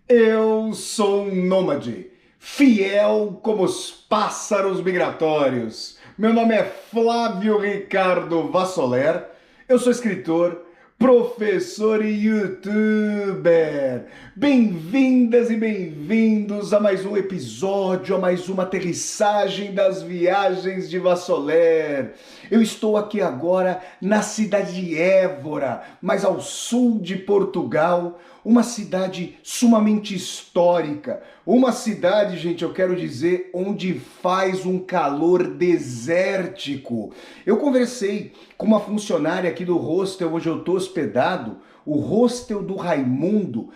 Eu sou um nômade, fiel como os pássaros migratórios. Meu nome é Flávio Ricardo Vassoler, eu sou escritor, professor e youtuber. Bem-vindas e bem-vindos a mais um episódio, a mais uma aterrissagem das viagens de Vassoler. Eu estou aqui agora na cidade de Évora, mais ao sul de Portugal, uma cidade sumamente histórica, uma cidade, gente, eu quero dizer, onde faz um calor desértico. Eu conversei com uma funcionária aqui do hostel onde eu estou hospedado, o Hostel do Raimundo,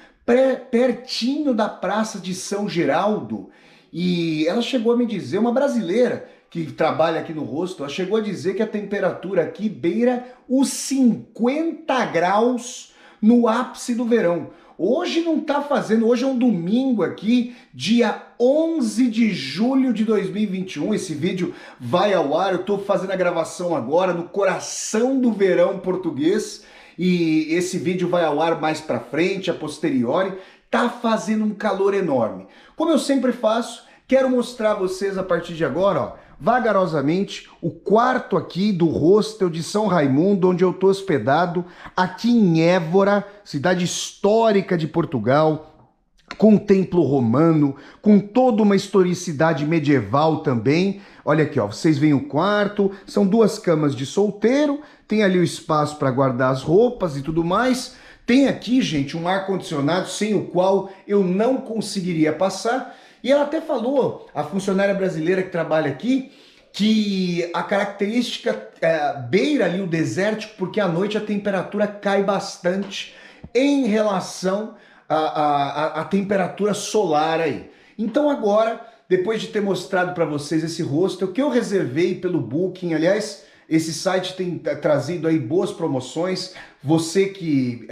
pertinho da Praça de São Geraldo, e ela chegou a me dizer, uma brasileira que trabalha aqui no hostel, ela chegou a dizer que a temperatura aqui beira os 50 graus no ápice do verão. Hoje não tá fazendo, hoje é um domingo aqui, dia 11 de julho de 2021, esse vídeo vai ao ar, eu tô fazendo a gravação agora no coração do verão português e esse vídeo vai ao ar mais pra frente, a posteriori, tá fazendo um calor enorme. Como eu sempre faço, quero mostrar a vocês a partir de agora, ó, vagarosamente, o quarto aqui do hostel de São Raimundo, onde eu estou hospedado, aqui em Évora, cidade histórica de Portugal, com templo romano, com toda uma historicidade medieval também. Olha aqui, ó, vocês veem o quarto, são duas camas de solteiro, tem ali o espaço para guardar as roupas e tudo mais. Tem aqui, gente, um ar-condicionado sem o qual eu não conseguiria passar. E ela até falou, a funcionária brasileira que trabalha aqui, que a característica beira ali o desértico, porque à noite a temperatura cai bastante em relação à temperatura solar aí. Então agora, depois de ter mostrado para vocês esse hostel, que eu reservei pelo Booking, aliás, esse site tem trazido aí boas promoções, você que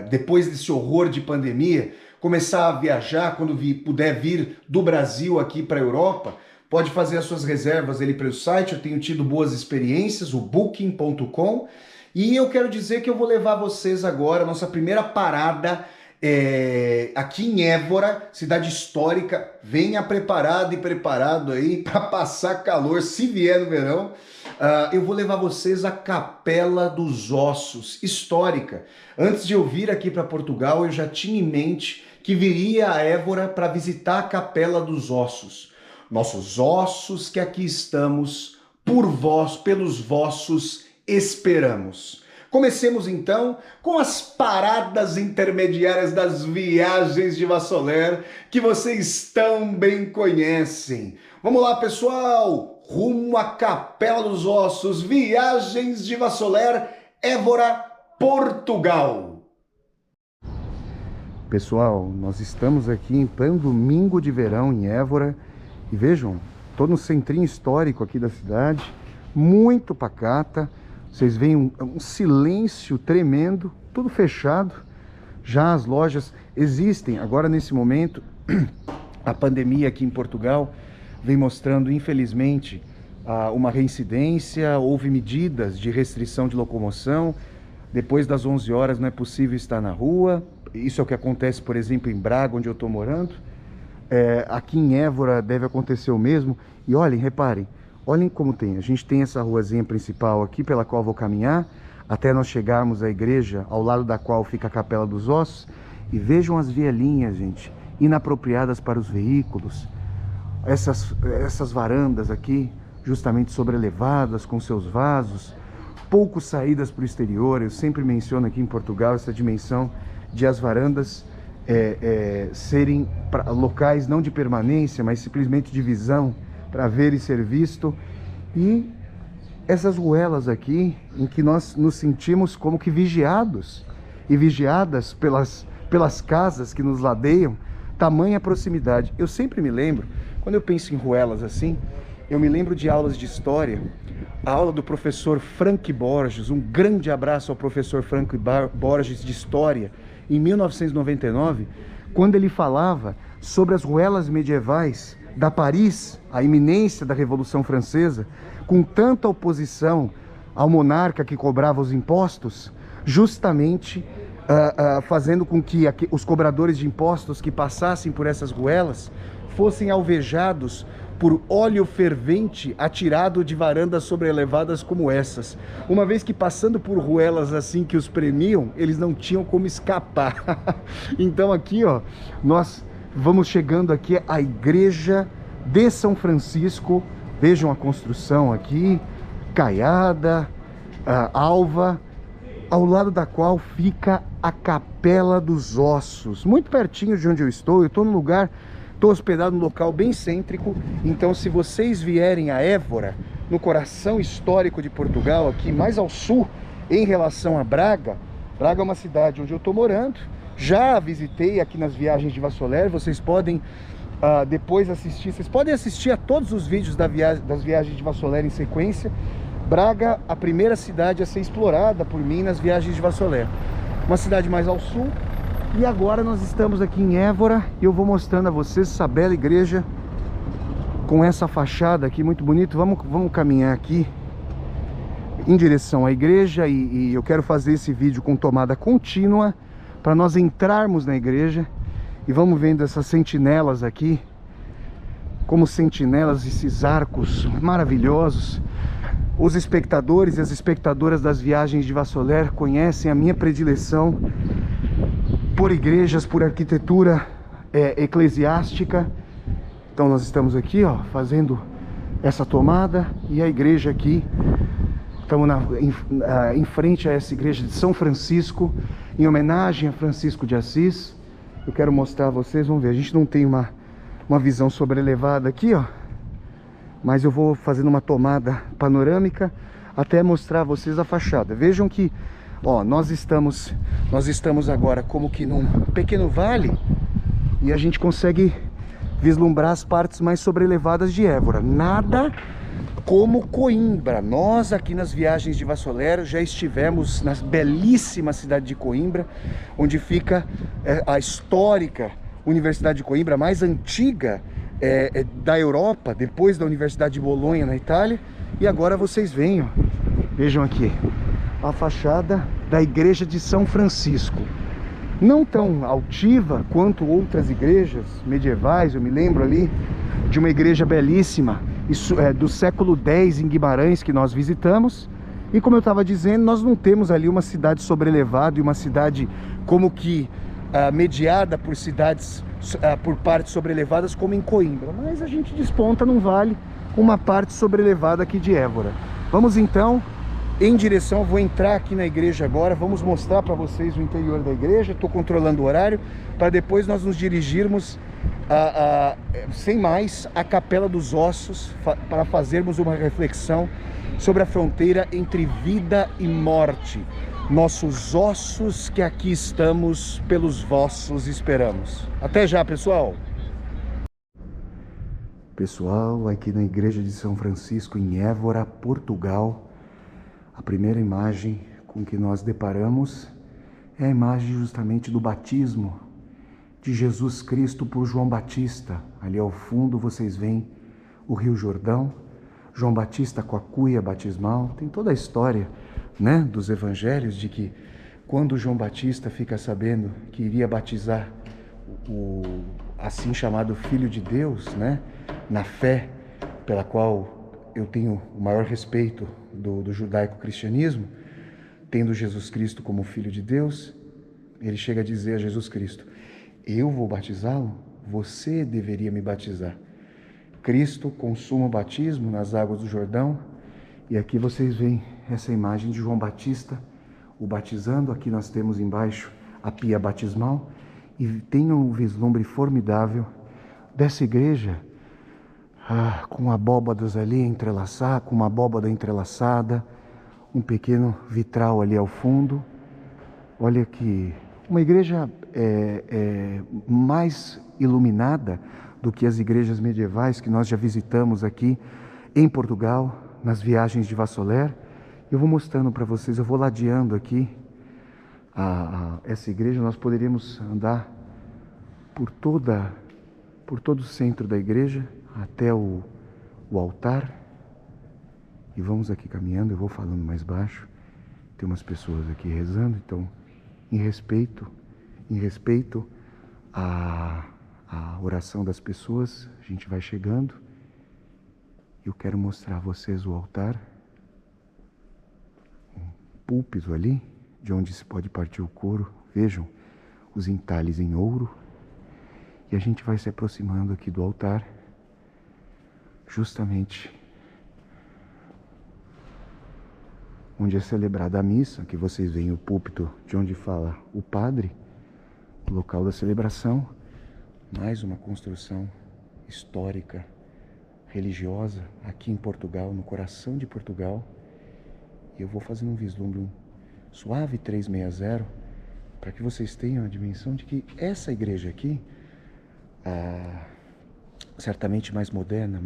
depois desse horror de pandemia, começar a viajar, quando puder vir do Brasil aqui para a Europa, pode fazer as suas reservas ali pelo site, eu tenho tido boas experiências, o booking.com, e eu quero dizer que eu vou levar vocês agora, a nossa primeira parada aqui em Évora, cidade histórica. Venha preparado e preparado aí para passar calor, se vier no verão. Eu vou levar vocês à Capela dos Ossos, histórica. Antes de eu vir aqui para Portugal, eu já tinha em mente que viria a Évora para visitar a Capela dos Ossos. Nossos ossos que aqui estamos, por vós, pelos vossos, esperamos. Comecemos então com as paradas intermediárias das viagens de Vassoler, que vocês tão bem conhecem. Vamos lá, pessoal! Rumo à Capela dos Ossos, viagens de Vassoler, Évora, Portugal. Pessoal, nós estamos aqui em pleno domingo de verão em Évora e vejam, estou no centrinho histórico aqui da cidade, muito pacata. Vocês veem um silêncio tremendo, tudo fechado. Já as lojas existem. Agora, nesse momento, a pandemia aqui em Portugal vem mostrando, infelizmente, uma reincidência. Houve medidas de restrição de locomoção. Depois das 11 horas não é possível estar na rua. Isso é o que acontece, por exemplo, em Braga, onde eu estou morando. Aqui em Évora deve acontecer o mesmo. E olhem, reparem. Olhem como tem, a gente tem essa ruazinha principal aqui pela qual vou caminhar até nós chegarmos à igreja ao lado da qual fica a Capela dos Ossos. E vejam as vielinhas, gente, inapropriadas para os veículos. Essas varandas aqui, justamente sobrelevadas com seus vasos, pouco saídas para o exterior. Eu sempre menciono aqui em Portugal essa dimensão de as varandas serem locais não de permanência, mas simplesmente de visão, para ver e ser visto. E essas ruelas aqui, em que nós nos sentimos como que vigiados e vigiadas pelas casas que nos ladeiam, tamanha proximidade. Eu sempre me lembro, quando eu penso em ruelas assim, eu me lembro de aulas de história, a aula do professor Frank Borges, um grande abraço ao professor Frank Borges de História, em 1999, quando ele falava sobre as ruelas medievais da Paris, a iminência da Revolução Francesa, com tanta oposição ao monarca que cobrava os impostos, justamente fazendo com que os cobradores de impostos que passassem por essas ruelas fossem alvejados por óleo fervente atirado de varandas sobrelevadas como essas. Uma vez que passando por ruelas assim que os premiam, eles não tinham como escapar. Então aqui, ó, nós vamos chegando aqui à igreja de São Francisco. Vejam a construção aqui, caiada, alva, ao lado da qual fica a Capela dos Ossos, muito pertinho de onde eu estou. Eu estou num lugar, estou hospedado num local bem cêntrico. Então, se vocês vierem a Évora, no coração histórico de Portugal, aqui mais ao sul, em relação a Braga, Braga é uma cidade onde eu estou morando, já visitei aqui nas viagens de Vassoler. Vocês podem depois assistir, vocês podem assistir a todos os vídeos das viagens de Vassoler em sequência. Braga, a primeira cidade a ser explorada por mim nas viagens de Vassoler. Uma cidade mais ao sul. E agora nós estamos aqui em Évora e eu vou mostrando a vocês essa bela igreja com essa fachada aqui muito bonito. Vamos caminhar aqui em direção à igreja e eu quero fazer esse vídeo com tomada contínua para nós entrarmos na igreja e vamos vendo essas sentinelas aqui, como sentinelas, esses arcos maravilhosos. Os espectadores e as espectadoras das viagens de Vassoler conhecem a minha predileção por igrejas, por arquitetura eclesiástica. Então nós estamos aqui, ó, fazendo essa tomada e a igreja aqui. Estamos em frente a essa igreja de São Francisco, em homenagem a Francisco de Assis. Eu quero mostrar a vocês, vamos ver, a gente não tem uma visão sobrelevada aqui, ó. Mas eu vou fazendo uma tomada panorâmica até mostrar a vocês a fachada. Vejam que, ó, nós estamos agora como que num pequeno vale e a gente consegue vislumbrar as partes mais sobrelevadas de Évora. Nada como Coimbra. Nós aqui nas viagens de Vassoler já estivemos na belíssima cidade de Coimbra, onde fica a histórica Universidade de Coimbra, mais antiga da Europa, depois da Universidade de Bolonha, na Itália. E agora vocês vejam aqui a fachada da igreja de São Francisco. Não tão altiva quanto outras igrejas medievais. Eu me lembro ali de uma igreja belíssima, isso é do século X em Guimarães, que nós visitamos. E como eu estava dizendo, nós não temos ali uma cidade sobrelevada e uma cidade como que mediada por cidades, por partes sobrelevadas como em Coimbra, mas a gente desponta num vale, uma parte sobrelevada aqui de Évora. Vamos então em direção, vou entrar aqui na igreja agora, vamos mostrar para vocês o interior da igreja. Estou controlando o horário para depois nós nos dirigirmos sem mais à Capela dos Ossos, para fazermos uma reflexão sobre a fronteira entre vida e morte. Nossos ossos que aqui estamos, pelos vossos esperamos. Até já, pessoal! Pessoal, aqui na igreja de São Francisco, em Évora, Portugal, a primeira imagem com que nós deparamos é a imagem justamente do batismo de Jesus Cristo por João Batista. Ali ao fundo vocês veem o Rio Jordão, João Batista com a cuia batismal. Tem toda a história, né, dos evangelhos, de que quando João Batista fica sabendo que iria batizar o assim chamado Filho de Deus, né, na fé pela qual eu tenho o maior respeito do judaico-cristianismo, tendo Jesus Cristo como Filho de Deus, ele chega a dizer a Jesus Cristo: eu vou batizá-lo, você deveria me batizar. Cristo consuma o batismo nas águas do Jordão, e aqui vocês veem essa imagem de João Batista o batizando. Aqui nós temos embaixo a pia batismal, e tem um vislumbre formidável dessa igreja, com abóbadas ali entrelaçadas, com uma abóbada entrelaçada, um pequeno vitral ali ao fundo. Olha que uma igreja mais iluminada do que as igrejas medievais que nós já visitamos aqui em Portugal, nas viagens de Vassoler. Eu vou mostrando para vocês, eu vou ladeando aqui essa igreja. Nós poderíamos andar por todo o centro da igreja até o altar, e vamos aqui caminhando. Eu vou falando mais baixo, tem umas pessoas aqui rezando, então em respeito à oração das pessoas, a gente vai chegando. Eu quero mostrar a vocês o altar, um púlpito ali, de onde se pode partir o couro. Vejam os entalhes em ouro. E a gente vai se aproximando aqui do altar, justamente onde é celebrada a missa. Aqui vocês veem o púlpito de onde fala o padre, o local da celebração. Mais uma construção histórica, religiosa, aqui em Portugal, no coração de Portugal. E eu vou fazendo um vislumbre, um suave 360, para que vocês tenham a dimensão de que essa igreja aqui, certamente mais moderna,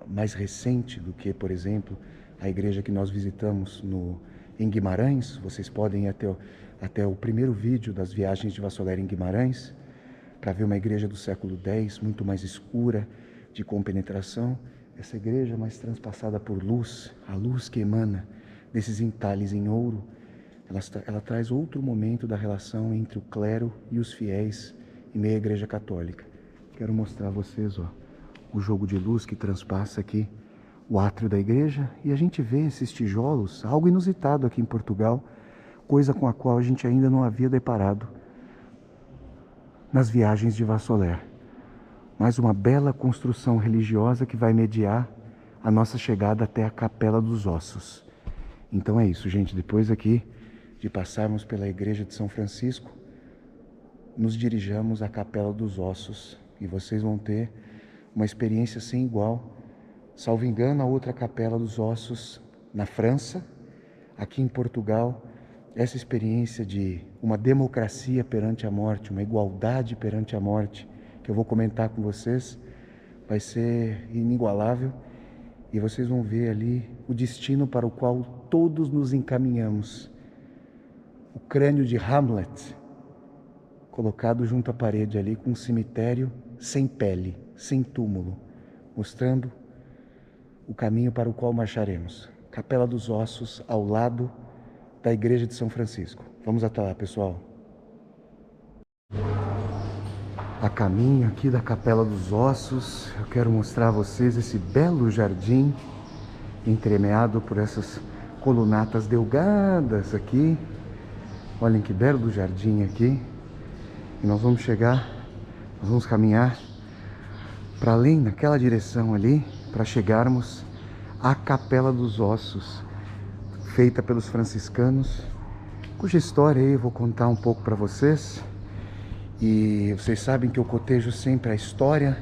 mais recente do que, por exemplo, a igreja que nós visitamos em Guimarães. Vocês podem ir até o primeiro vídeo das viagens de Vassoler em Guimarães, para ver uma igreja do século X, muito mais escura, de compenetração. Essa igreja mais transpassada por luz, a luz que emana desses entalhes em ouro, ela traz outro momento da relação entre o clero e os fiéis em meio à igreja católica. Quero mostrar a vocês, o jogo de luz que transpassa aqui o átrio da igreja, e a gente vê esses tijolos, algo inusitado aqui em Portugal, coisa com a qual a gente ainda não havia deparado nas viagens de Vassoler. Mais uma bela construção religiosa que vai mediar a nossa chegada até a Capela dos Ossos. Então é isso, gente. Depois aqui de passarmos pela igreja de São Francisco, nos dirigimos à Capela dos Ossos, e vocês vão ter uma experiência sem igual. Salvo engano, a outra Capela dos Ossos na França, aqui em Portugal, essa experiência de uma democracia perante a morte, uma igualdade perante a morte, que eu vou comentar com vocês, vai ser inigualável. E vocês vão ver ali o destino para o qual todos nos encaminhamos. O crânio de Hamlet, colocado junto à parede ali, com um cemitério sem pele, sem túmulo, mostrando o caminho para o qual marcharemos. Capela dos Ossos, ao lado da igreja de São Francisco. Vamos até lá, pessoal. A caminho aqui da Capela dos Ossos, eu quero mostrar a vocês esse belo jardim, entremeado por essas colunatas delgadas aqui. Olhem que belo jardim aqui. E nós vamos caminhar para além, naquela direção ali, para chegarmos à Capela dos Ossos, feita pelos franciscanos, cuja história aí eu vou contar um pouco para vocês. E vocês sabem que eu cotejo sempre a história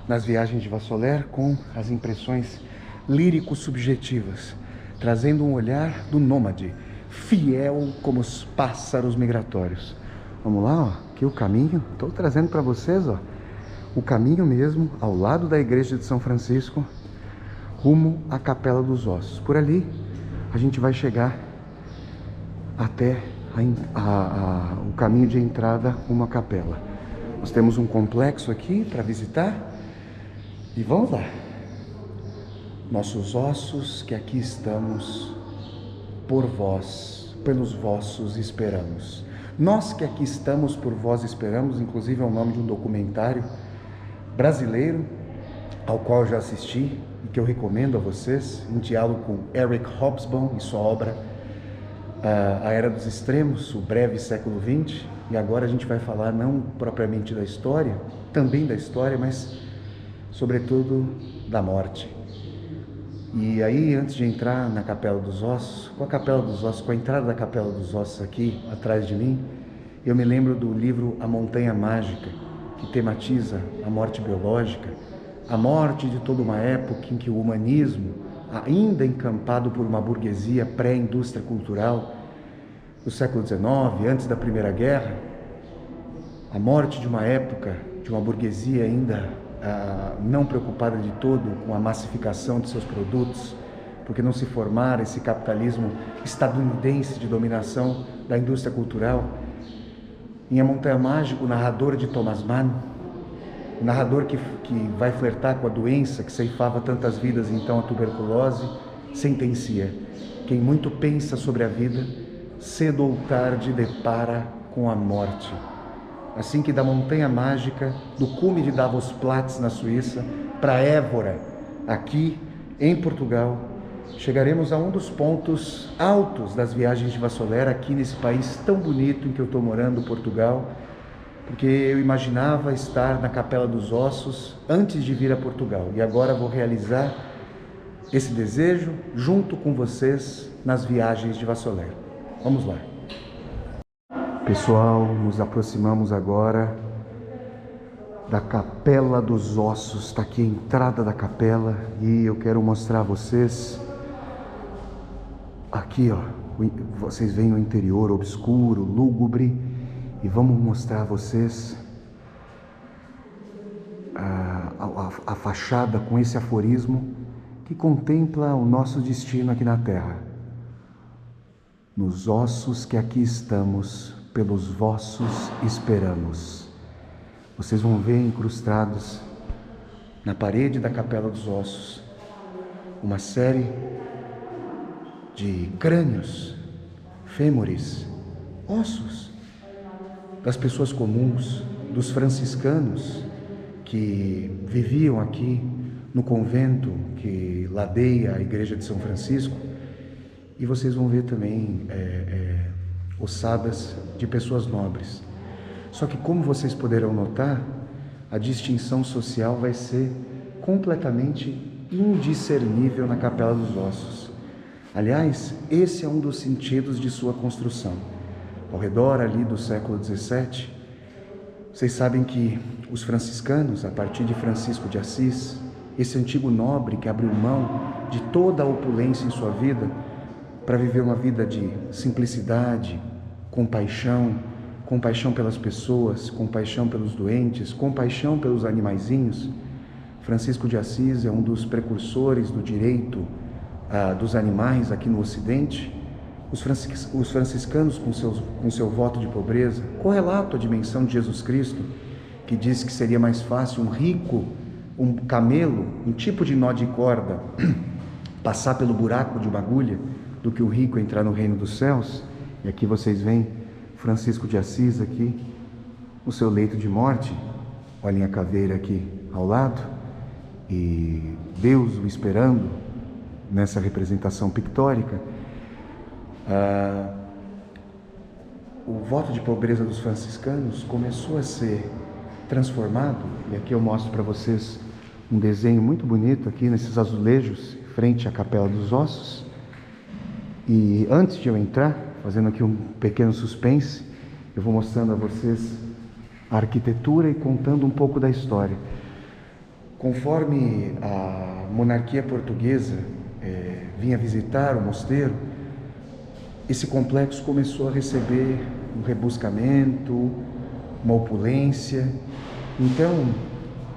nas viagens de Vassoler com as impressões lírico-subjetivas, trazendo um olhar do nômade, fiel como os pássaros migratórios. Vamos lá, aqui o caminho, estou trazendo para vocês, o caminho mesmo, ao lado da igreja de São Francisco, rumo à Capela dos Ossos. Por ali, a gente vai chegar até o caminho de entrada rumo à capela. Nós temos um complexo aqui para visitar, e vamos lá. Nossos ossos que aqui estamos, por vós, pelos vossos esperamos. Nós que aqui estamos, por vós esperamos, inclusive é o nome de um documentário brasileiro, ao qual eu já assisti e que eu recomendo a vocês, em diálogo com Eric Hobsbawm e sua obra A Era dos Extremos, o breve século XX. E agora a gente vai falar não propriamente da história, também da história, mas sobretudo da morte. E aí, antes de entrar na Capela dos Ossos, com a entrada da Capela dos Ossos aqui atrás de mim, eu me lembro do livro A Montanha Mágica, que tematiza a morte biológica, a morte de toda uma época em que o humanismo, ainda encampado por uma burguesia pré-indústria cultural do século XIX, antes da Primeira Guerra, a morte de uma época, de uma burguesia ainda não preocupada de todo com a massificação de seus produtos, porque não se formara esse capitalismo estadunidense de dominação da indústria cultural. Em A Montanha Mágica, o narrador de Thomas Mann, o narrador que vai flertar com a doença que ceifava tantas vidas, então a tuberculose, sentencia: quem muito pensa sobre a vida cedo ou tarde depara com a morte. Assim que da Montanha Mágica, do cume de Davos-Platz, na Suíça, para Évora, aqui em Portugal, chegaremos a um dos pontos altos das viagens de Vassoler, aqui nesse país tão bonito em que eu estou morando, Portugal, porque eu imaginava estar na Capela dos Ossos antes de vir a Portugal, e agora vou realizar esse desejo junto com vocês nas viagens de Vassoler. Vamos lá. Pessoal, nos aproximamos agora da Capela dos Ossos. Está aqui a entrada da capela e eu quero mostrar a vocês aqui, ó, vocês veem o interior obscuro, lúgubre, e vamos mostrar a vocês a fachada com esse aforismo que contempla o nosso destino aqui na Terra. Nos ossos que aqui estamos, pelos vossos esperamos. Vocês vão ver incrustados na parede da Capela dos Ossos uma série de crânios, fêmures, ossos das pessoas comuns, dos franciscanos que viviam aqui no convento que ladeia a Igreja de São Francisco. E vocês vão ver também ossadas de pessoas nobres. Só que, como vocês poderão notar, a distinção social vai ser completamente indiscernível na Capela dos Ossos. Aliás, esse é um dos sentidos de sua construção. Ao redor ali do século XVII, vocês sabem que os franciscanos, a partir de Francisco de Assis, esse antigo nobre que abriu mão de toda a opulência em sua vida para viver uma vida de simplicidade, compaixão pelas pessoas, compaixão pelos doentes, compaixão pelos animaizinhos. Francisco de Assis é um dos precursores do direito dos animais aqui no Ocidente. Os franciscanos, com seu voto de pobreza, correlato à dimensão de Jesus Cristo, que disse que seria mais fácil um rico, um camelo, um tipo de nó de corda, passar pelo buraco de uma agulha, do que o rico entrar no reino dos céus. E aqui vocês veem Francisco de Assis aqui, no seu leito de morte. Olhem a caveira aqui ao lado, e Deus o esperando nessa representação pictórica. O voto de pobreza dos franciscanos começou a ser transformado, e aqui eu mostro para vocês um desenho muito bonito aqui nesses azulejos, frente à Capela dos Ossos. E antes de eu entrar, fazendo aqui um pequeno suspense, eu vou mostrando a vocês a arquitetura e contando um pouco da história. Conforme a monarquia portuguesa vinha visitar o mosteiro, esse complexo começou a receber um rebuscamento, uma opulência. Então,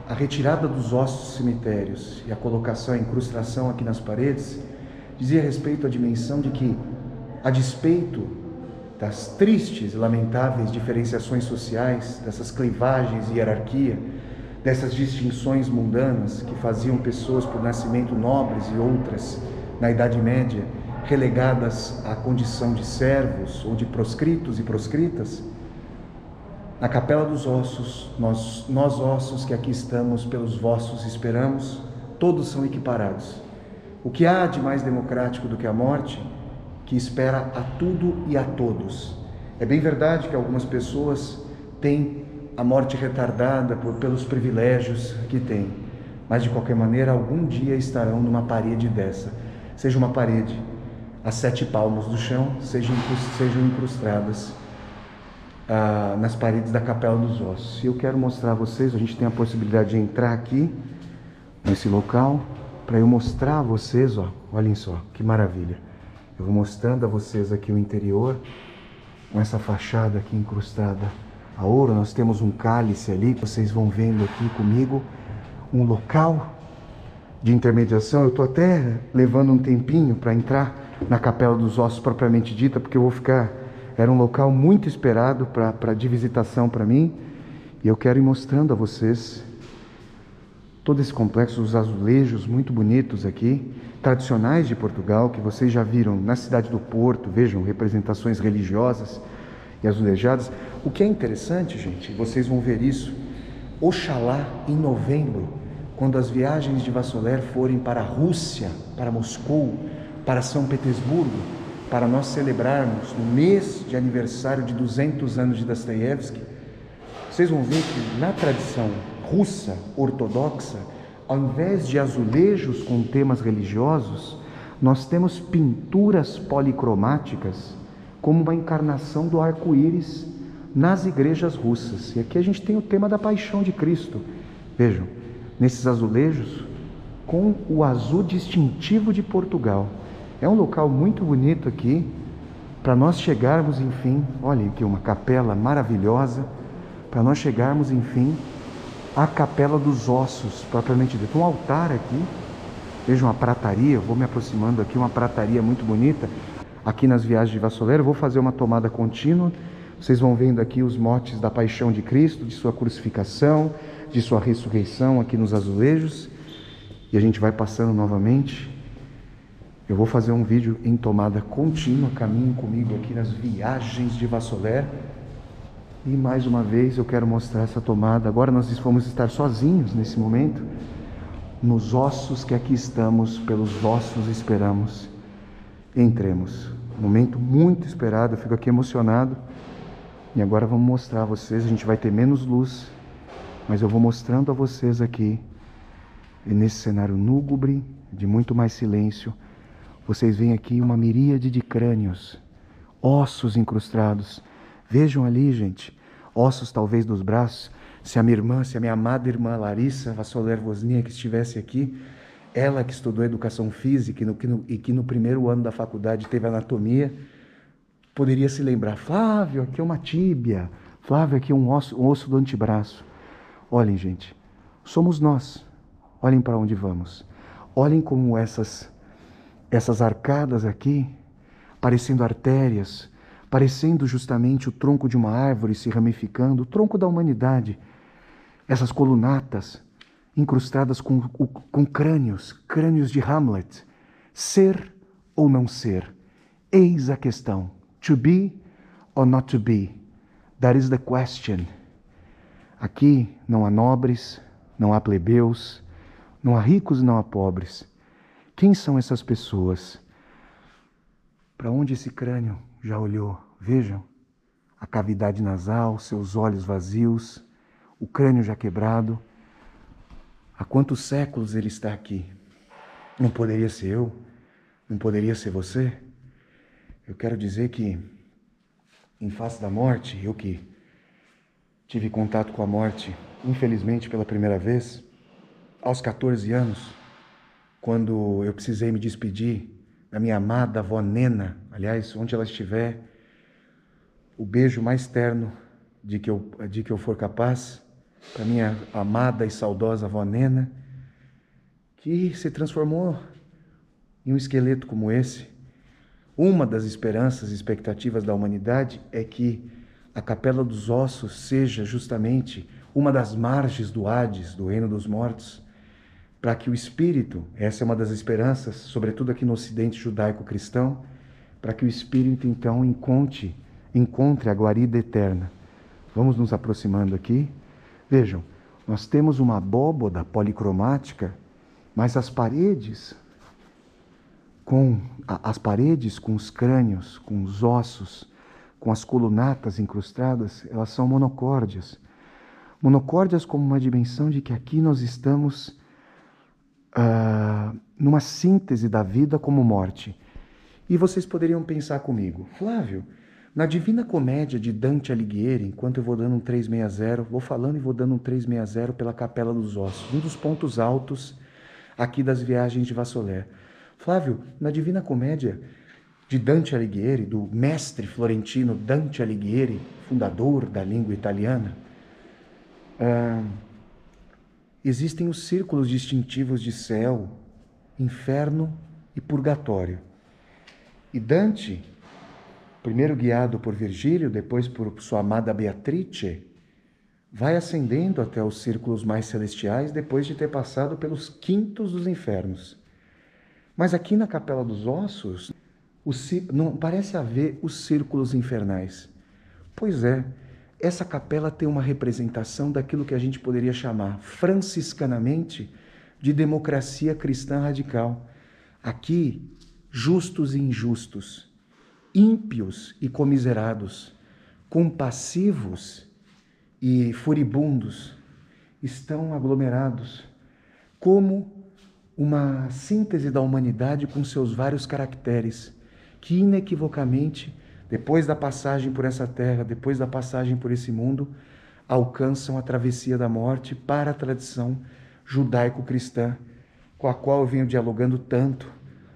a retirada dos ossos dos cemitérios e a colocação, a incrustação aqui nas paredes, dizia respeito à dimensão de que, a despeito das tristes e lamentáveis diferenciações sociais, dessas clivagens e hierarquia, dessas distinções mundanas que faziam pessoas por nascimento nobres e outras, na Idade Média, relegadas à condição de servos ou de proscritos e proscritas, na Capela dos Ossos, nós ossos que aqui estamos, pelos vossos esperamos, todos são equiparados. O que há de mais democrático do que a morte, que espera a tudo e a todos? É bem verdade que algumas pessoas têm a morte retardada pelos privilégios que têm, mas de qualquer maneira algum dia estarão numa parede dessa, seja uma parede a 7 palmos do chão, sejam incrustadas nas paredes da Capela dos Ossos. E eu quero mostrar a vocês, a gente tem a possibilidade de entrar aqui nesse local, para eu mostrar a vocês, ó, olhem só, que maravilha. Eu vou mostrando a vocês aqui o interior, com essa fachada aqui incrustada a ouro. Nós temos um cálice ali, vocês vão vendo aqui comigo, um local de intermediação. Eu estou até levando um tempinho para entrar na Capela dos Ossos propriamente dita, porque eu vou ficar... Era um local muito esperado de visitação para mim, e eu quero ir mostrando a vocês todo esse complexo, os azulejos muito bonitos aqui, tradicionais de Portugal, que vocês já viram na cidade do Porto, vejam, representações religiosas e azulejadas. O que é interessante, gente, vocês vão ver isso, oxalá em novembro, quando as viagens de Vassoler forem para a Rússia, para Moscou, para São Petersburgo, para nós celebrarmos no mês de aniversário de 200 anos de Dostoiévski, vocês vão ver que na tradição russa ortodoxa, ao invés de azulejos com temas religiosos, nós temos pinturas policromáticas como uma encarnação do arco-íris nas igrejas russas. E aqui a gente tem o tema da paixão de Cristo. Vejam, nesses azulejos, com o azul distintivo de Portugal. É um local muito bonito aqui, para nós chegarmos, enfim, olhem aqui uma capela maravilhosa, para nós chegarmos, enfim, à Capela dos Ossos, propriamente dito. Um altar aqui, vejam a prataria, vou me aproximando aqui, uma prataria muito bonita. Aqui nas viagens de Vassoler, eu vou fazer uma tomada contínua, vocês vão vendo aqui os motes da paixão de Cristo, de sua crucificação, de sua ressurreição aqui nos azulejos, e a gente vai passando novamente. Eu vou fazer um vídeo em tomada contínua, caminhem comigo aqui nas viagens de Vassoler. E mais uma vez eu quero mostrar essa tomada. Agora nós vamos estar sozinhos nesse momento, nos ossos que aqui estamos, pelos ossos esperamos. Entremos. Momento muito esperado, eu fico aqui emocionado. E agora vamos mostrar a vocês, a gente vai ter menos luz, mas eu vou mostrando a vocês aqui, e nesse cenário lúgubre, de muito mais silêncio, vocês veem aqui uma miríade de crânios, ossos incrustados. Vejam ali, gente, ossos talvez dos braços. Se a minha amada irmã Larissa Vassoler-Wozniak estivesse aqui, ela que estudou educação física e que no primeiro ano da faculdade teve anatomia, poderia se lembrar: Flávio, aqui é uma tíbia, Flávio, aqui é um osso do antebraço. Olhem, gente, somos nós. Olhem para onde vamos. Olhem como essas arcadas aqui, parecendo artérias, parecendo justamente o tronco de uma árvore se ramificando, o tronco da humanidade. Essas colunatas incrustadas com crânios de Hamlet. Ser ou não ser? Eis a questão. To be or not to be? That is the question. Aqui não há nobres, não há plebeus, não há ricos e não há pobres. Quem são essas pessoas? Para onde esse crânio já olhou? Vejam, a cavidade nasal, seus olhos vazios, o crânio já quebrado. Há quantos séculos ele está aqui? Não poderia ser eu? Não poderia ser você? Eu quero dizer que, em face da morte, eu que tive contato com a morte, infelizmente pela primeira vez, aos 14 anos, quando eu precisei me despedir da minha amada avó Nena, aliás, onde ela estiver, o beijo mais terno de que eu for capaz, para minha amada e saudosa avó Nena, que se transformou em um esqueleto como esse. Uma das esperanças e expectativas da humanidade é que a Capela dos Ossos seja justamente uma das margens do Hades, do reino dos mortos, para que o espírito, essa é uma das esperanças, sobretudo aqui no ocidente judaico-cristão, para que o espírito então encontre a guarida eterna. Vamos nos aproximando aqui. Vejam, nós temos uma abóboda policromática, mas as paredes com os crânios, com os ossos, com as colunatas incrustadas, elas são monocórdias. Monocórdias como uma dimensão de que aqui nós estamos numa síntese da vida como morte. E vocês poderiam pensar comigo: Flávio, na Divina Comédia de Dante Alighieri, enquanto eu vou dando um 360, vou falando e vou dando um 360 pela Capela dos Ossos, um dos pontos altos aqui das viagens de Vassoler. Flávio, na Divina Comédia de Dante Alighieri, do mestre florentino Dante Alighieri, fundador da língua italiana, existem os círculos distintivos de céu, inferno e purgatório. E Dante, primeiro guiado por Virgílio, depois por sua amada Beatrice, vai ascendendo até os círculos mais celestiais depois de ter passado pelos quintos dos infernos. Mas aqui na Capela dos Ossos, não parece haver os círculos infernais. Pois é, essa capela tem uma representação daquilo que a gente poderia chamar, franciscanamente, de democracia cristã radical. Aqui, justos e injustos, ímpios e comiserados, compassivos e furibundos estão aglomerados como uma síntese da humanidade com seus vários caracteres, que inequivocamente, depois da passagem por essa terra, depois da passagem por esse mundo, alcançam a travessia da morte para a tradição judaico-cristã, com a qual eu venho dialogando tanto,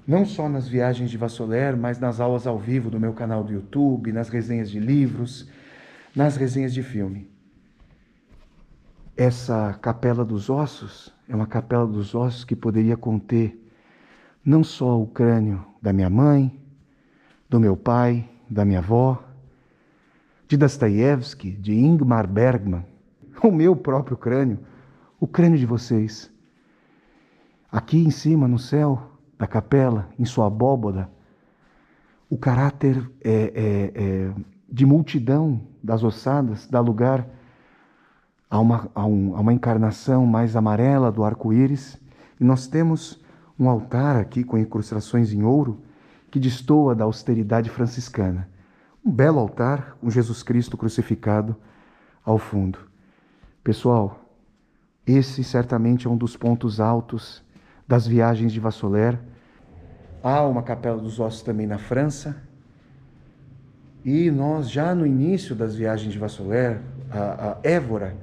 não só nas viagens de Vassoler, mas nas aulas ao vivo do meu canal do YouTube, nas resenhas de livros, nas resenhas de filme. Essa Capela dos Ossos é uma Capela dos Ossos que poderia conter não só o crânio da minha mãe, do meu pai, da minha avó, de Dostoiévski, de Ingmar Bergman, o meu próprio crânio, o crânio de vocês. Aqui em cima, no céu da capela, em sua abóboda, o caráter de multidão das ossadas dá lugar a uma encarnação mais amarela do arco-íris, e nós temos um altar aqui com incrustações em ouro que destoa da austeridade franciscana. Um belo altar com Jesus Cristo crucificado ao fundo. Pessoal, esse certamente é um dos pontos altos das viagens de Vassoler. Há uma Capela dos Ossos também na França. E nós, já no início das viagens de Vassoler, a Évora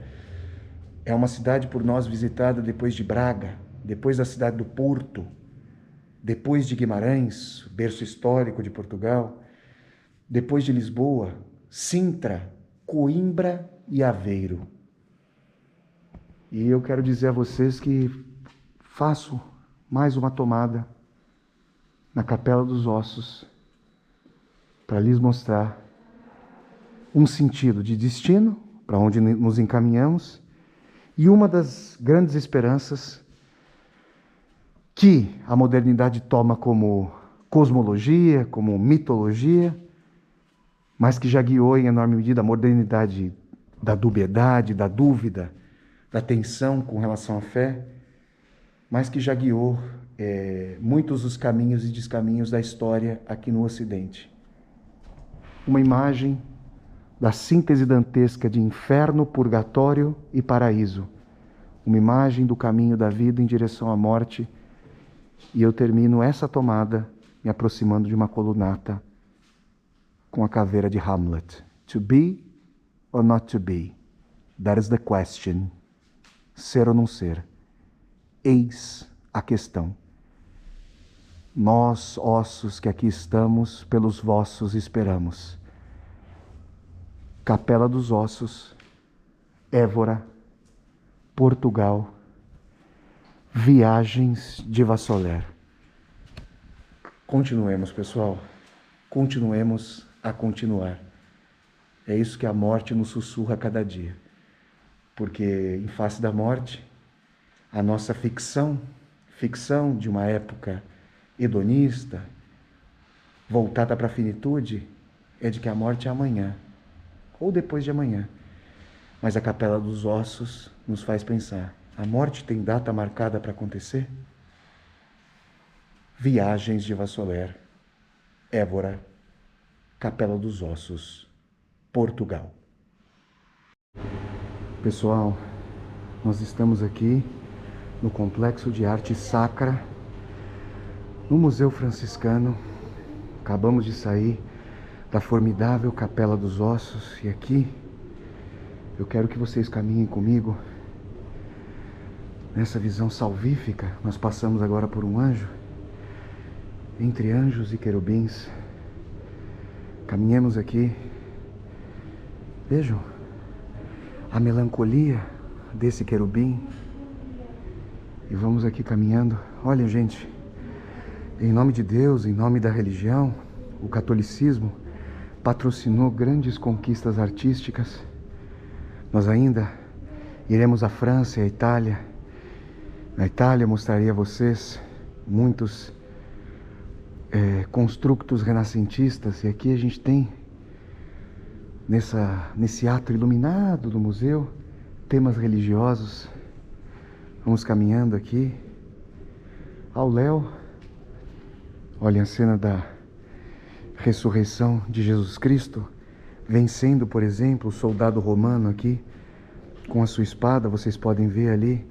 é uma cidade por nós visitada depois de Braga, depois da cidade do Porto, depois de Guimarães, berço histórico de Portugal, depois de Lisboa, Sintra, Coimbra e Aveiro. E eu quero dizer a vocês que faço mais uma tomada na Capela dos Ossos para lhes mostrar um sentido de destino, para onde nos encaminhamos, e uma das grandes esperanças que a modernidade toma como cosmologia, como mitologia, mas que já guiou em enorme medida a modernidade da dubiedade, da dúvida, da tensão com relação à fé, mas que já guiou muitos dos caminhos e descaminhos da história aqui no Ocidente. Uma imagem da síntese dantesca de inferno, purgatório e paraíso. Uma imagem do caminho da vida em direção à morte. E eu termino essa tomada me aproximando de uma colunata com a caveira de Hamlet. To be or not to be? That is the question. Ser ou não ser? Eis a questão. Nós, ossos que aqui estamos, pelos vossos esperamos. Capela dos Ossos, Évora, Portugal, Viagens de Vassoler. Continuemos, pessoal. Continuemos a continuar. É isso que a morte nos sussurra a cada dia. Porque, em face da morte, a nossa ficção de uma época hedonista, voltada para a finitude, é de que a morte é amanhã, ou depois de amanhã. Mas a Capela dos Ossos nos faz pensar, a morte tem data marcada para acontecer? Viagens de Vassoler, Évora, Capela dos Ossos, Portugal. Pessoal, nós estamos aqui no Complexo de Arte Sacra, no Museu Franciscano. Acabamos de sair da formidável Capela dos Ossos e aqui eu quero que vocês caminhem comigo nessa visão salvífica. Nós passamos agora por um anjo, entre anjos e querubins. Caminhemos aqui. Vejam a melancolia desse querubim. E vamos aqui caminhando. Olha, gente, em nome de Deus, em nome da religião, o catolicismo patrocinou grandes conquistas artísticas. Nós ainda Iremos à França e à Itália. Na Itália mostraria a vocês muitos construtos renascentistas, e aqui a gente tem, nesse ato iluminado do museu, temas religiosos. Vamos caminhando aqui ao léu. Olhem a cena da ressurreição de Jesus Cristo, vencendo, por exemplo, o soldado romano aqui, com a sua espada. Vocês podem ver ali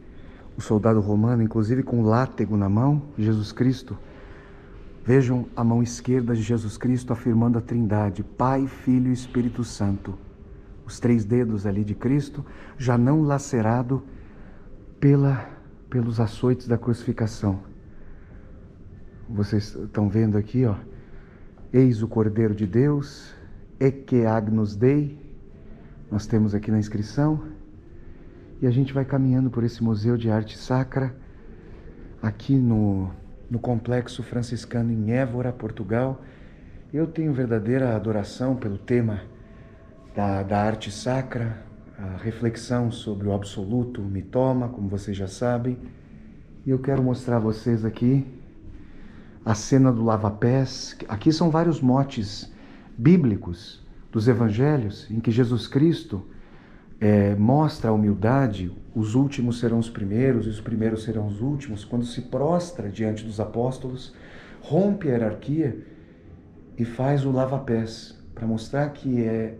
o soldado romano, inclusive com látego na mão, Jesus Cristo. Vejam a mão esquerda de Jesus Cristo afirmando a Trindade, Pai, Filho e Espírito Santo. Os 3 dedos ali de Cristo, já não lacerado pelos açoites da crucificação. Vocês estão vendo aqui, ó. Eis o Cordeiro de Deus, Ecce Agnus Dei. Nós temos aqui na inscrição. E a gente vai caminhando por esse Museu de Arte Sacra, aqui no Complexo Franciscano em Évora, Portugal. Eu tenho verdadeira adoração pelo tema da arte sacra, a reflexão sobre o absoluto me toma, como vocês já sabem. E eu quero mostrar a vocês aqui a cena do lava-pés. Aqui são vários motes bíblicos dos evangelhos, em que Jesus Cristo mostra a humildade. Os últimos serão os primeiros e os primeiros serão os últimos. Quando se prostra diante dos apóstolos, rompe a hierarquia e faz o lava-pés, para mostrar que é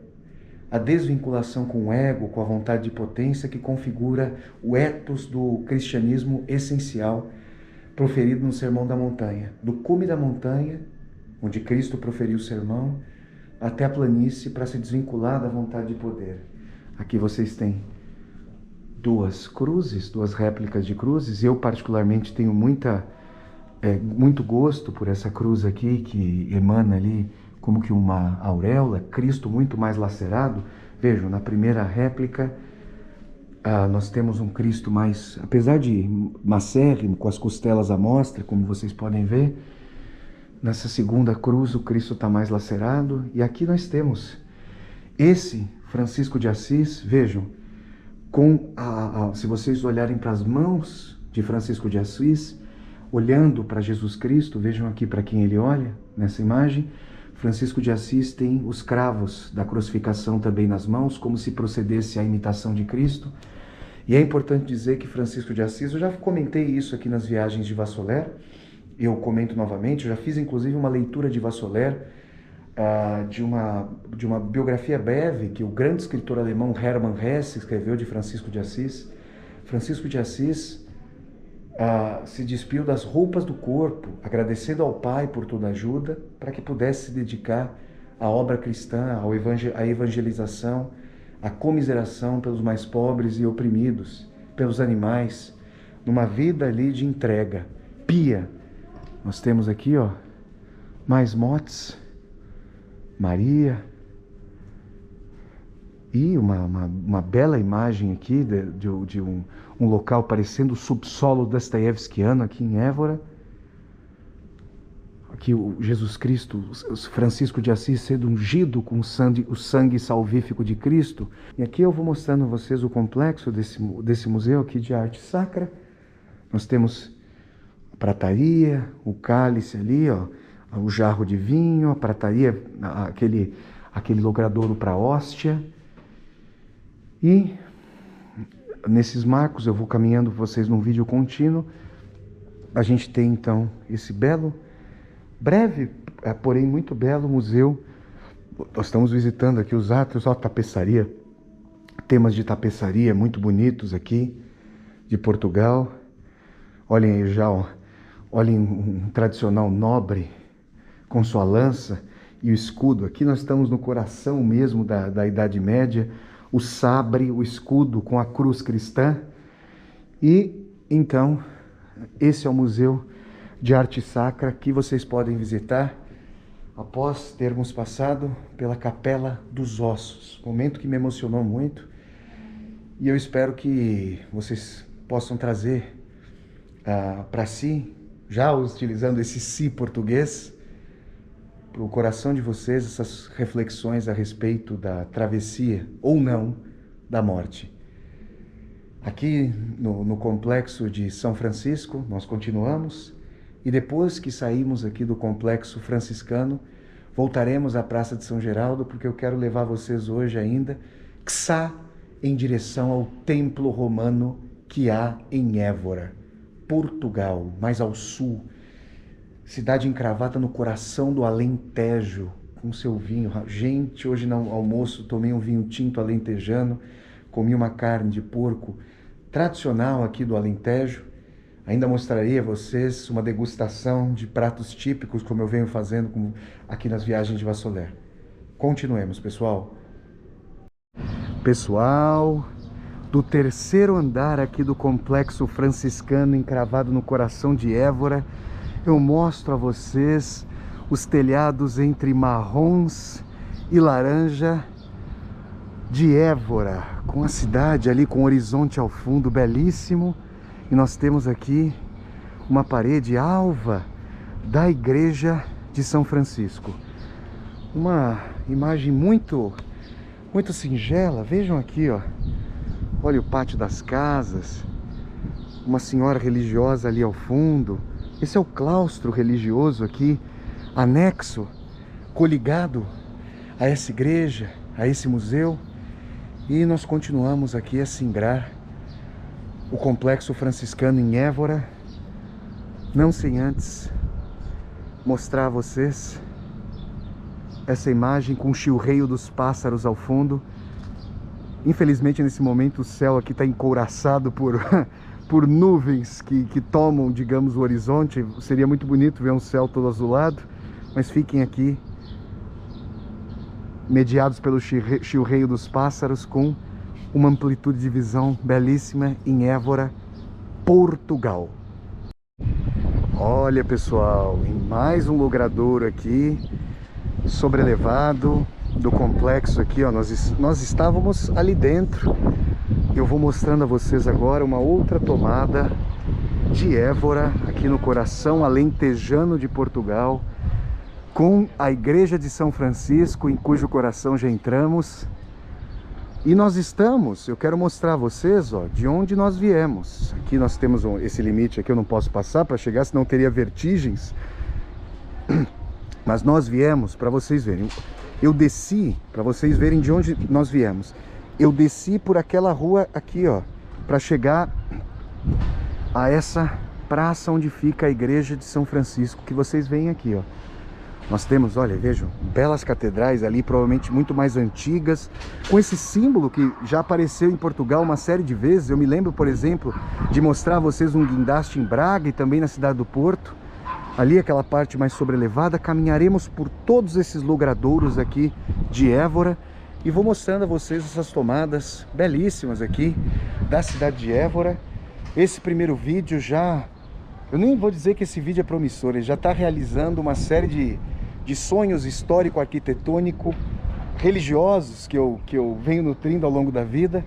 a desvinculação com o ego, com a vontade de potência, que configura o ethos do cristianismo essencial, proferido no Sermão da Montanha. Do cume da montanha, onde Cristo proferiu o sermão, até a planície, para se desvincular da vontade de poder. Aqui vocês têm 2 cruzes, 2 réplicas de cruzes. Eu particularmente tenho muito gosto por essa cruz aqui, que emana ali como que uma auréola, Cristo muito mais lacerado. Vejam, na primeira réplica, nós temos um Cristo mais, apesar de macérrimo, com as costelas à mostra, como vocês podem ver. Nessa segunda cruz, o Cristo está mais lacerado. E aqui nós temos esse Francisco de Assis, vejam, se vocês olharem para as mãos de Francisco de Assis, olhando para Jesus Cristo, vejam aqui para quem ele olha, nessa imagem. Francisco de Assis tem os cravos da crucificação também nas mãos, como se procedesse à imitação de Cristo. E é importante dizer que Francisco de Assis, eu já comentei isso aqui nas viagens de Vassoler, eu comento novamente, eu já fiz inclusive uma leitura de Vassoler, de uma biografia breve que o grande escritor alemão Hermann Hesse escreveu de Francisco de Assis. Francisco de Assis se despiu das roupas do corpo, agradecendo ao Pai por toda a ajuda, para que pudesse se dedicar à obra cristã, à evangelização, à comiseração pelos mais pobres e oprimidos, pelos animais, numa vida ali de entrega, pia. Nós temos aqui, ó, mais motes, Maria, e uma bela imagem aqui de um local parecendo o subsolo dostoiévskiano aqui em Évora. Aqui o Jesus Cristo, Francisco de Assis sendo ungido com o sangue salvífico de Cristo. E aqui eu vou mostrando a vocês o complexo desse museu aqui de arte sacra. Nós temos a prataria, o cálice ali, ó, o jarro de vinho, a prataria, aquele logradouro para hóstia. E nesses marcos, eu vou caminhando vocês num vídeo contínuo. A gente tem então esse breve, porém muito belo museu. Nós estamos visitando aqui os átrios, ó, tapeçaria, temas de tapeçaria muito bonitos aqui, de Portugal. Olhem aí já, ó, olhem um tradicional nobre com sua lança e o escudo. Aqui nós estamos no coração mesmo da Idade Média. O sabre, o escudo com a cruz cristã. E então, esse é o Museu de Arte Sacra que vocês podem visitar após termos passado pela Capela dos Ossos. Momento que me emocionou muito. E eu espero que vocês possam trazer para si, já utilizando esse si português, para o coração de vocês essas reflexões a respeito da travessia, ou não, da morte. Aqui no complexo de São Francisco, nós continuamos, e depois que saímos aqui do complexo franciscano, voltaremos à Praça de São Geraldo, porque eu quero levar vocês hoje ainda, quiçá, em direção ao templo romano que há em Évora, Portugal, mais ao sul, cidade encravada no coração do Alentejo, com seu vinho. Gente, hoje no almoço tomei um vinho tinto alentejano, comi uma carne de porco tradicional aqui do Alentejo. Ainda mostrarei a vocês uma degustação de pratos típicos, como eu venho fazendo aqui nas viagens de Vassoler. Continuemos, pessoal. Pessoal, do terceiro andar aqui do complexo franciscano encravado no coração de Évora, eu mostro a vocês os telhados entre marrons e laranja de Évora, com a cidade ali com o horizonte ao fundo belíssimo. E nós temos aqui uma parede alva da igreja de São Francisco. Uma imagem muito singela. Vejam aqui, ó. Olha o pátio das casas. Uma senhora religiosa ali ao fundo. Esse é o claustro religioso aqui, anexo, coligado a essa igreja, a esse museu. E nós continuamos aqui a singrar o complexo franciscano em Évora, não sem antes mostrar a vocês essa imagem com o chilreio dos pássaros ao fundo. Infelizmente nesse momento o céu aqui está encouraçado por nuvens que tomam, digamos, o horizonte. Seria muito bonito ver um céu todo azulado, mas fiquem aqui mediados pelo chilreio dos pássaros, com uma amplitude de visão belíssima em Évora, Portugal. Olha, pessoal, em mais um logradouro aqui, sobrelevado do complexo aqui, ó, nós estávamos ali dentro. Eu vou mostrando a vocês agora uma outra tomada de Évora, aqui no coração alentejano de Portugal, com a igreja de São Francisco, em cujo coração já entramos. E nós estamos, eu quero mostrar a vocês, ó, de onde nós viemos. Aqui nós temos esse limite aqui, eu não posso passar para chegar, senão teria vertigens. Mas nós viemos, para vocês verem. Eu desci, para vocês verem de onde nós viemos. Eu desci por aquela rua aqui, ó, para chegar a essa praça onde fica a igreja de São Francisco, que vocês veem aqui, ó. Nós temos, olha, vejam, belas catedrais ali, provavelmente muito mais antigas, com esse símbolo que já apareceu em Portugal uma série de vezes. Eu me lembro, por exemplo, de mostrar a vocês um guindaste em Braga e também na cidade do Porto. Ali, aquela parte mais sobrelevada. Caminharemos por todos esses logradouros aqui de Évora e vou mostrando a vocês essas tomadas belíssimas aqui da cidade de Évora. Esse primeiro vídeo já... Eu nem vou dizer que esse vídeo é promissor, ele já está realizando uma série de sonhos histórico-arquitetônico, religiosos que eu venho nutrindo ao longo da vida.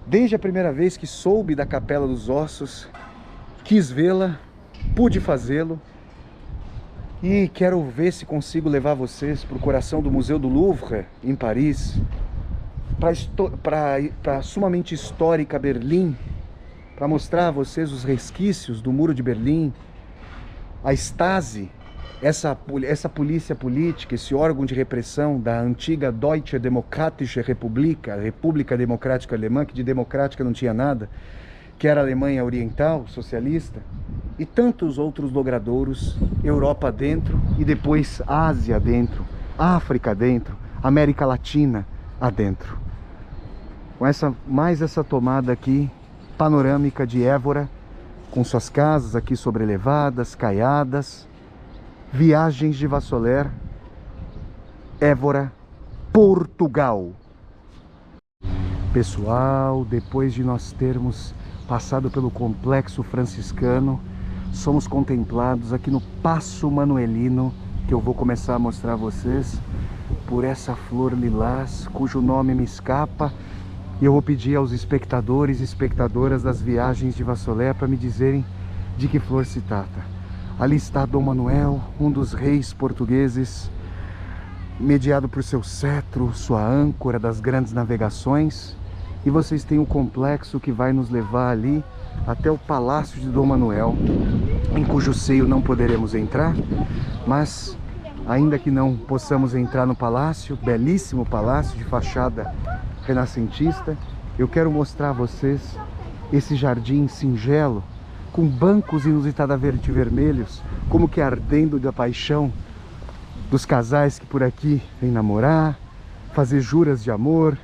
Desde a primeira vez que soube da Capela dos Ossos, quis vê-la, pude fazê-lo. E quero ver se consigo levar vocês para o coração do Museu do Louvre, em Paris, para a sumamente histórica Berlim, para mostrar a vocês os resquícios do Muro de Berlim, a Stasi, essa polícia política, esse órgão de repressão da antiga Deutsche Demokratische Republik, a República Democrática Alemã, que de democrática não tinha nada, que era a Alemanha Oriental, socialista, e tantos outros logradouros, Europa dentro e depois Ásia dentro, África dentro, América Latina adentro. Com mais essa tomada aqui, panorâmica de Évora, com suas casas aqui sobrelevadas, caiadas, viagens de Vassoler, Évora, Portugal. Pessoal, depois de nós termos passado pelo complexo franciscano, somos contemplados aqui no Paço Manuelino, que eu vou começar a mostrar a vocês, por essa flor lilás, cujo nome me escapa. E eu vou pedir aos espectadores e espectadoras das viagens de Vassoler para me dizerem de que flor se trata. Ali está Dom Manuel, um dos reis portugueses, mediado por seu cetro, sua âncora das grandes navegações. e vocês têm o complexo que vai nos levar ali até o Palácio de Dom Manuel, em cujo seio não poderemos entrar, mas ainda que não possamos entrar no palácio, belíssimo palácio de fachada renascentista, eu quero mostrar a vocês esse jardim singelo, com bancos inusitadamente vermelhos, como que ardendo da paixão dos casais que por aqui vêm namorar, fazer juras de amor,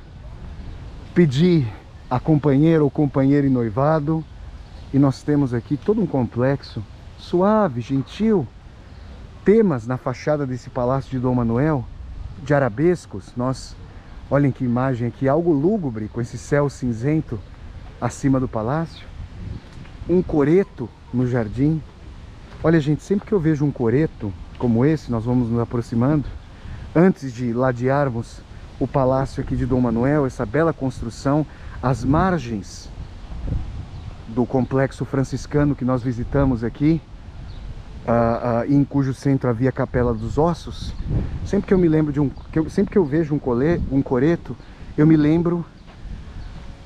pedir a companheira ou companheiro em noivado. E nós temos aqui todo um complexo suave, gentil, temas na fachada desse Palácio de Dom Manuel, de arabescos. Olhem que imagem aqui, algo lúgubre, com esse céu cinzento acima do palácio. Um coreto no jardim. Olha, gente, sempre que eu vejo um coreto como esse, nós vamos nos aproximando, antes de ladearmos o palácio aqui de Dom Manuel, essa bela construção, às margens do complexo franciscano que nós visitamos aqui, em cujo centro havia a Capela dos Ossos. Sempre que eu me lembro sempre que eu vejo um coreto, eu me lembro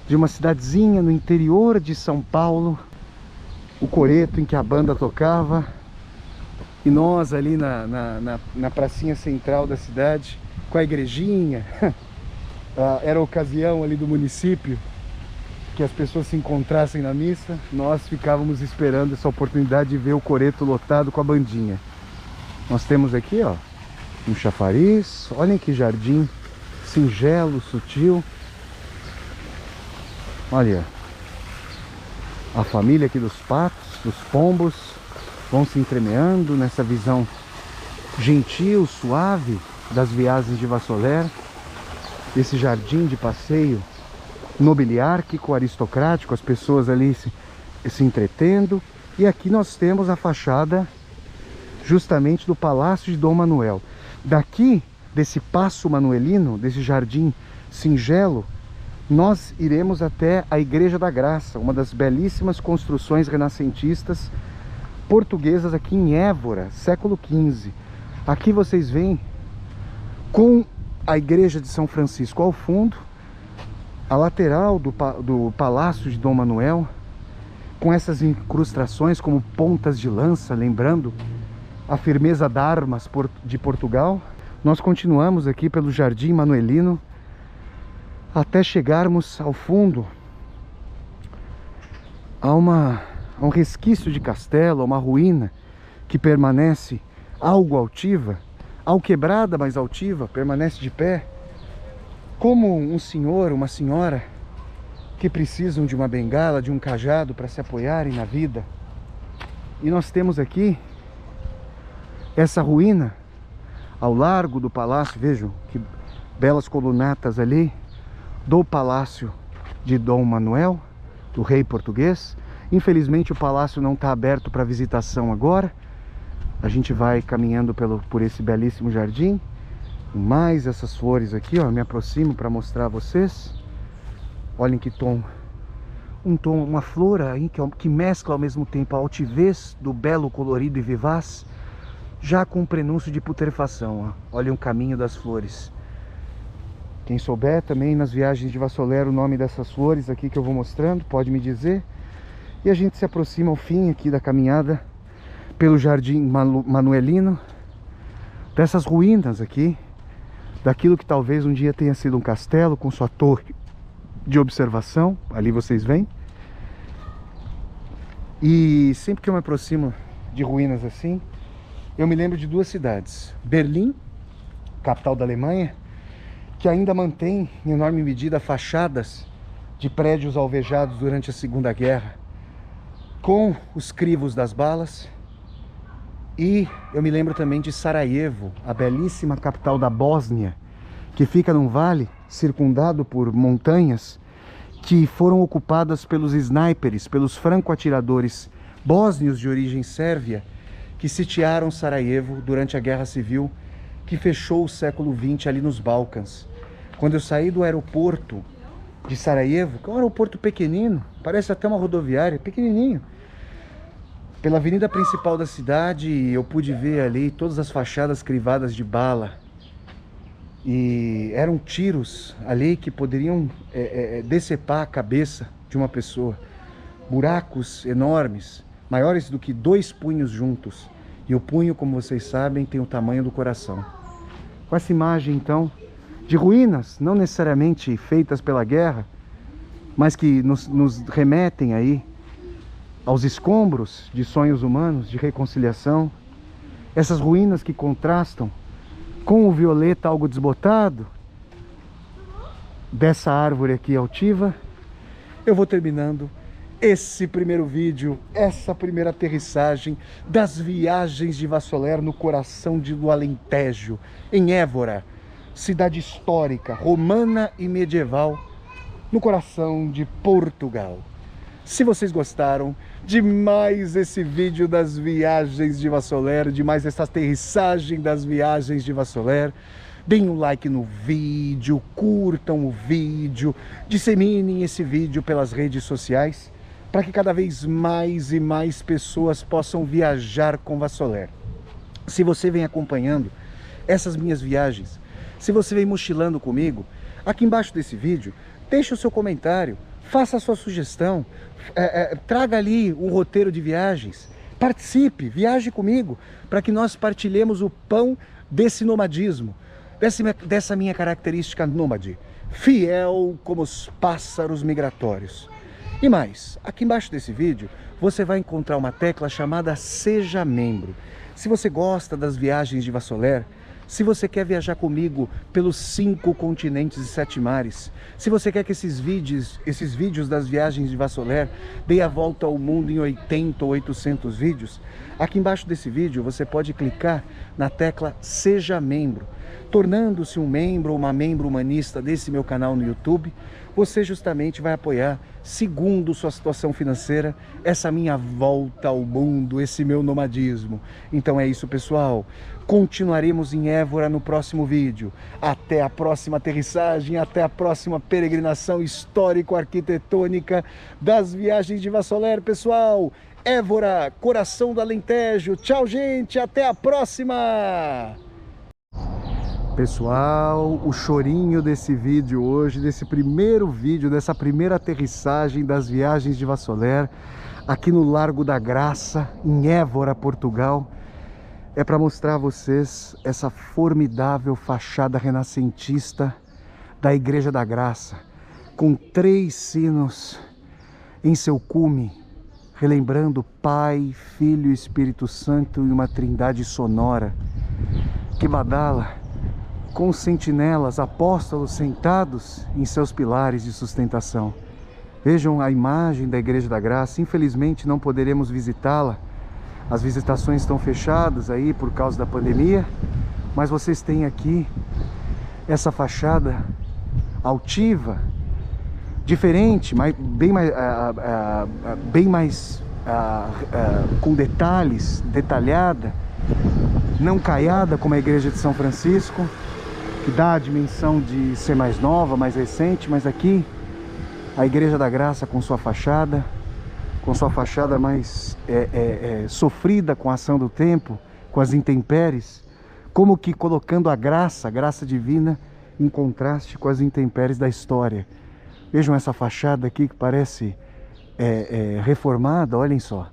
de uma cidadezinha no interior de São Paulo, o coreto em que a banda tocava, e nós ali na pracinha central da cidade, com a igrejinha. Era a ocasião ali do município que as pessoas se encontrassem na missa, nós ficávamos esperando essa oportunidade de ver o coreto lotado com a bandinha. Nós temos aqui, ó, um chafariz. Olhem que jardim singelo, sutil. Olha, a família aqui dos patos, dos pombos, vão se entremeando nessa visão gentil, suave das viagens de Vassoler. Esse jardim de passeio nobiliárquico, aristocrático, as pessoas ali se entretendo. E aqui nós temos a fachada justamente do Palácio de Dom Manuel. Daqui, desse Paço Manuelino, desse jardim singelo, nós iremos até a Igreja da Graça, uma das belíssimas construções renascentistas portuguesas aqui em Évora, século XV. Aqui vocês veem com a Igreja de São Francisco ao fundo, a lateral do Palácio de Dom Manuel, com essas incrustações como pontas de lança, lembrando a firmeza das armas de Portugal. Nós continuamos aqui pelo Jardim Manuelino até chegarmos ao fundo a um resquício de castelo, a uma ruína que permanece algo altiva, algo quebrada, mas altiva, permanece de pé, como um senhor, uma senhora que precisam de uma bengala, de um cajado para se apoiarem na vida. E nós temos aqui essa ruína ao largo do palácio. Vejam que belas colunatas ali do Palácio de Dom Manuel, do rei português. Infelizmente o palácio não está aberto para visitação agora. A gente vai caminhando por esse belíssimo jardim. Mais essas flores aqui, ó, me aproximo para mostrar a vocês. Olhem que tom, uma flor aí que mescla ao mesmo tempo a altivez do belo, colorido e vivaz, já com um prenúncio de putrefação, ó. Olhem o caminho das flores. Quem souber também nas viagens de Vassoler o nome dessas flores aqui que eu vou mostrando, pode me dizer. E a gente se aproxima ao fim aqui da caminhada pelo Jardim Manuelino, dessas ruínas aqui, daquilo que talvez um dia tenha sido um castelo com sua torre de observação. Ali vocês veem. E sempre que eu me aproximo de ruínas assim, eu me lembro de duas cidades: Berlim, capital da Alemanha, que ainda mantém em enorme medida fachadas de prédios alvejados durante a Segunda Guerra, com os crivos das balas. E eu me lembro também de Sarajevo, a belíssima capital da Bósnia, que fica num vale circundado por montanhas que foram ocupadas pelos snipers, pelos franco-atiradores bósnios de origem sérvia, que sitiaram Sarajevo durante a Guerra Civil, que fechou o século XX ali nos Balcãs. Quando eu saí do aeroporto de Sarajevo, que é um aeroporto pequenino, parece até uma rodoviária, pequenininho, pela avenida principal da cidade, eu pude ver ali todas as fachadas crivadas de bala. E eram tiros ali que poderiam decepar a cabeça de uma pessoa. Buracos enormes, maiores do que 2 punhos juntos. E o punho, como vocês sabem, tem o tamanho do coração. Com essa imagem, então, de ruínas, não necessariamente feitas pela guerra, mas que nos remetem aí aos escombros de sonhos humanos, de reconciliação. Essas ruínas que contrastam com o violeta algo desbotado dessa árvore aqui altiva. Eu vou terminando esse primeiro vídeo, essa primeira aterrissagem das viagens de Vassoler no coração do Alentejo, em Évora, cidade histórica, romana e medieval, no coração de Portugal. Se vocês gostaram de mais esse vídeo das viagens de Vassoler, de mais essa aterrissagem das viagens de Vassoler, deem um like no vídeo, curtam o vídeo, disseminem esse vídeo pelas redes sociais, para que cada vez mais e mais pessoas possam viajar com Vassoler. Se você vem acompanhando essas minhas viagens, se você vem mochilando comigo, aqui embaixo desse vídeo, deixe o seu comentário, faça a sua sugestão, traga ali um roteiro de viagens, participe, viaje comigo, para que nós partilhemos o pão desse nomadismo, dessa minha característica nômade, fiel como os pássaros migratórios. E mais, aqui embaixo desse vídeo, você vai encontrar uma tecla chamada Seja Membro. Se você gosta das viagens de Vassoler, se você quer viajar comigo pelos 5 continentes e 7 mares, se você quer que esses vídeos das viagens de Vassoler deem a volta ao mundo em 80 ou 800 vídeos, aqui embaixo desse vídeo você pode clicar na tecla Seja Membro. Tornando-se um membro ou uma membro humanista desse meu canal no YouTube, você justamente vai apoiar, segundo sua situação financeira, essa minha volta ao mundo, esse meu nomadismo. Então é isso, pessoal. Continuaremos em Évora no próximo vídeo. Até a próxima aterrissagem, até a próxima peregrinação histórico-arquitetônica das viagens de Vassoler, pessoal. Évora, coração do Alentejo. Tchau, gente. Até a próxima! Pessoal, o chorinho desse vídeo hoje, desse primeiro vídeo, dessa primeira aterrissagem das viagens de Vassoler, aqui no Largo da Graça, em Évora, Portugal, é para mostrar a vocês essa formidável fachada renascentista da Igreja da Graça, com 3 sinos em seu cume, relembrando Pai, Filho e Espírito Santo em uma trindade sonora, que badala com sentinelas, apóstolos sentados em seus pilares de sustentação. Vejam a imagem da Igreja da Graça. Infelizmente não poderemos visitá-la, as visitações estão fechadas aí por causa da pandemia, mas vocês têm aqui essa fachada altiva, diferente, mas bem mais com detalhes, detalhada, não caiada como a Igreja de São Francisco, que dá a dimensão de ser mais nova, mais recente, mas aqui a Igreja da Graça com sua fachada mais sofrida com a ação do tempo, com as intempéries, como que colocando a graça divina em contraste com as intempéries da história. Vejam essa fachada aqui que parece reformada, olhem só,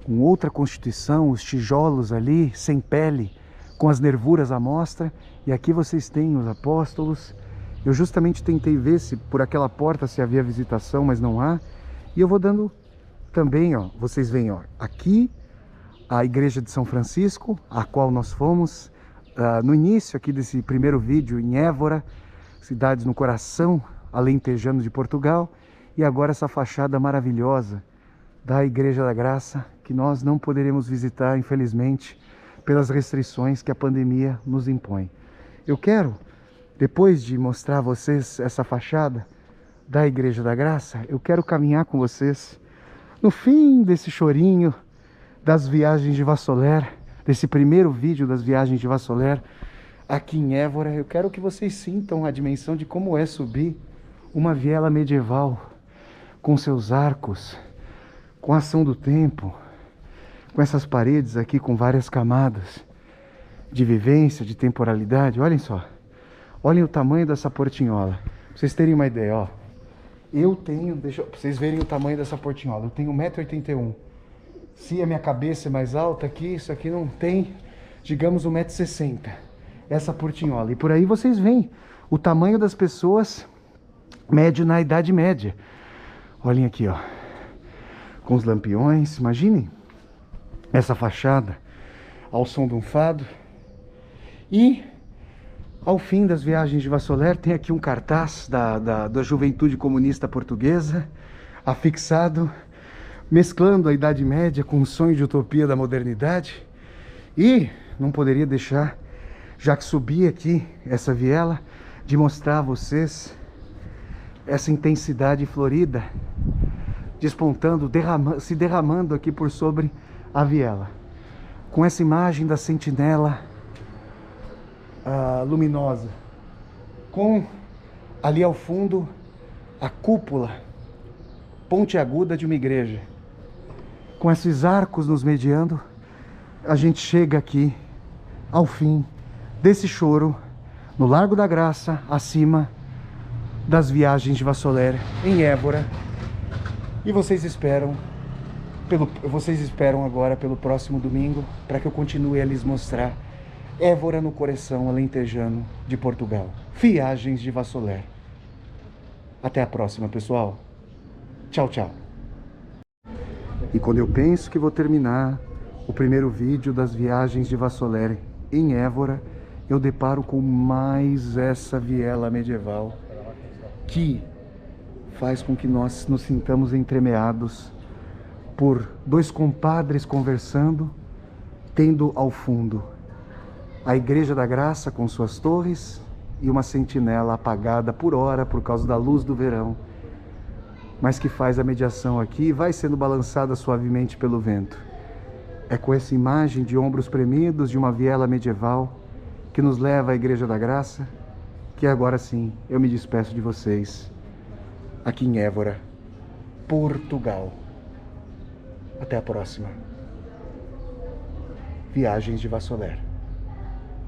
com outra constituição, os tijolos ali sem pele, com as nervuras à mostra, e aqui vocês têm os apóstolos. Eu justamente tentei ver se por aquela porta se havia visitação, mas não há. E eu vou dando também, ó, vocês veem, ó, aqui a Igreja de São Francisco, a qual nós fomos no início aqui desse primeiro vídeo em Évora, cidades no coração alentejano de Portugal, e agora essa fachada maravilhosa da Igreja da Graça, que nós não poderemos visitar, infelizmente, pelas restrições que a pandemia nos impõe. Eu quero, depois de mostrar a vocês essa fachada da Igreja da Graça, eu quero caminhar com vocês no fim desse chorinho das viagens de Vassoler, desse primeiro vídeo das viagens de Vassoler aqui em Évora. Eu quero que vocês sintam a dimensão de como é subir uma viela medieval com seus arcos, com a ação do tempo, com essas paredes aqui com várias camadas de vivência, de temporalidade. Olhem só, Olhem o tamanho dessa portinhola. Pra vocês terem uma ideia, ó. Eu tenho, deixa pra vocês verem o tamanho dessa portinhola. Eu tenho 1,81 m. Se a minha cabeça é mais alta aqui, isso aqui não tem, digamos, 1,60 m. Essa portinhola. E por aí vocês veem o tamanho das pessoas médio na Idade Média. Olhem aqui, ó. Com os lampiões. Imaginem essa fachada ao som de um fado. E ao fim das viagens de Vassoler tem aqui um cartaz da Juventude Comunista Portuguesa, afixado, mesclando a Idade Média com o sonho de utopia da modernidade. E não poderia deixar, já que subi aqui essa viela, de mostrar a vocês essa intensidade florida despontando, se derramando aqui por sobre a viela. Com essa imagem da sentinela luminosa, com ali ao fundo a cúpula pontiaguda de uma igreja, com esses arcos nos mediando, a gente chega aqui ao fim desse choro no Largo da Graça, acima das viagens de Vassoler em Évora. E vocês esperam agora pelo próximo domingo para que eu continue a lhes mostrar Évora no coração alentejano de Portugal. Viagens de Vassoler. Até a próxima, pessoal. Tchau, tchau. E quando eu penso que vou terminar o primeiro vídeo das viagens de Vassoler em Évora, eu deparo com mais essa viela medieval que faz com que nós nos sintamos entremeados por dois compadres conversando, tendo ao fundo a Igreja da Graça com suas torres e uma sentinela apagada por hora por causa da luz do verão, mas que faz a mediação aqui e vai sendo balançada suavemente pelo vento. É com essa imagem de ombros premidos de uma viela medieval que nos leva à Igreja da Graça que agora sim eu me despeço de vocês aqui em Évora, Portugal. Até a próxima. Viagens de Vassoler.